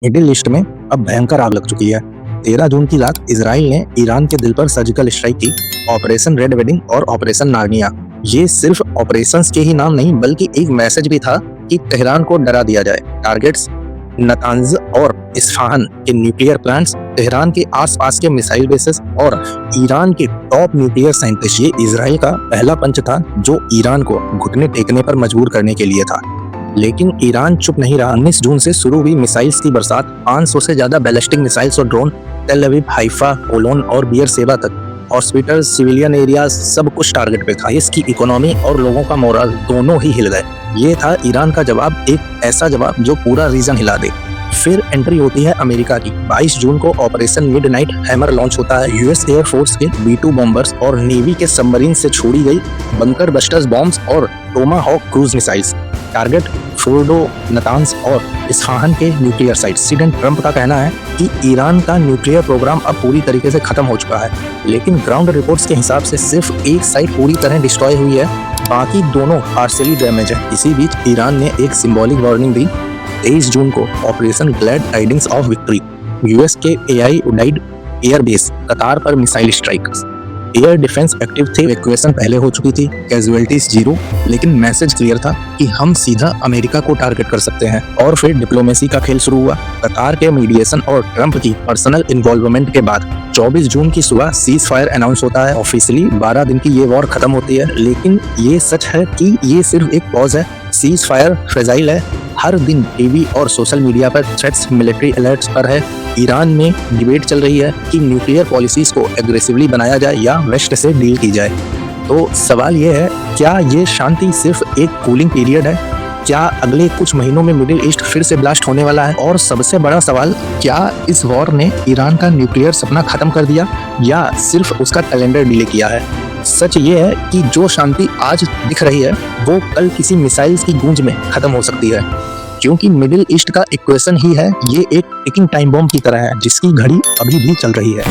Middle east में अब भयंकर आग लग चुकी है। 13 जून की रात इजराइल ने ईरान के दिल पर सर्जिकल स्ट्राइक की। ऑपरेशन रेड वेडिंग और ऑपरेशन नार्निया। ये सिर्फ ऑपरेशंस के ही नाम नहीं बल्कि एक मैसेज भी था कि तेहरान को डरा दिया जाए। टारगेट्स नतांज और इस्फहान के न्यूक्लियर प्लांट्स, तेहरान के आसपास के मिसाइल बेसेस और ईरान के टॉप न्यूक्लियर साइंटिस्ट। ये इजराइल का पहला पंच था जो ईरान को घुटने टेकने पर मजबूर करने के लिए था। लेकिन ईरान चुप नहीं रहा। 19 जून से शुरू हुई मिसाइल्स की बरसात, 500 से ज्यादा बैलिस्टिक मिसाइल्स और ड्रोन, टेल अवीव, हाइफा, होलोन और बियरशेबा तक। हॉस्पिटल, सिविलियन एरियाज, सब कुछ टारगेट पे था। इसकी इकोनॉमी और लोगों का मोरल दोनों ही हिल गए। ये था ईरान का जवाब, एक ऐसा जवाब जो पूरा रीजन हिला दे। फिर एंट्री होती है अमेरिका की। 22 जून को ऑपरेशन मिडनाइट हैमर लॉन्च होता है। यूएस एयर फोर्स के B-2 बॉम्बर्स और नेवी के सबमरीन से छोड़ी गई बंकर बस्टर्स बॉम्ब्स और Tomahawk cruise missiles. Target Fordow, Natanz और इस्फहान के न्यूक्लियर साइट्स। प्रेसिडेंट ट्रंप का कहना है कि ईरान का न्यूक्लियर प्रोग्राम अब पूरी तरीके से खत्म हो चुका है, लेकिन ग्राउंड रिपोर्ट्स के हिसाब से सिर्फ एक साइट पूरी तरह डिस्ट्रॉय हुई है, बाकी दोनों पार्शियली डैमेज है। इसी बीच ईरान ने एक सिंबॉलिक वार्निंग दी। 23 जून को operation glad tidings of victory. US के AI उडाइड एयरबेस कतार पर missile strike. Air defence active थे, इवैक्यूएशन पहले हो चुकी थी, कैजुअलिटीज 0, लेकिन मैसेज क्लियर था कि हम सीधा अमेरिका को टारगेट कर सकते हैं। और फिर डिप्लोमेसी का खेल शुरू हुआ। कतार के मीडिएशन और ट्रंप की पर्सनल इन्वॉल्वमेंट के बाद 24 जून की सुबह सीज फायर अनाउंस होता है। ऑफिशियली 12 दिन की ये वॉर खत्म होती है, लेकिन ये सच है कि ये सिर्फ एक पॉज है। सीज फायर फ्रेजाइल है। हर दिन टीवी और सोशल मीडिया पर थ्रेट्स, मिलिट्री अलर्ट्स पर है। ईरान में डिबेट चल रही है कि न्यूक्लियर पॉलिसीज को एग्रेसिवली बनाया जाए या वेस्ट से डील की जाए। तो सवाल ये है, क्या ये शांति सिर्फ एक कूलिंग पीरियड है? क्या अगले कुछ महीनों में मिडिल ईस्ट फिर से ब्लास्ट होने वाला है? और सबसे बड़ा सवाल, क्या इस वॉर ने ईरान का न्यूक्लियर सपना खत्म कर दिया या सिर्फ उसका कैलेंडर डिले किया है? सच ये है कि जो शांति आज दिख रही है वो कल किसी मिसाइल्स की गूंज में खत्म हो सकती है, क्योंकि मिडिल ईस्ट का इक्वेशन ही है ये एक टिकिंग टाइम बॉम्ब की तरह है जिसकी घड़ी अभी भी चल रही है।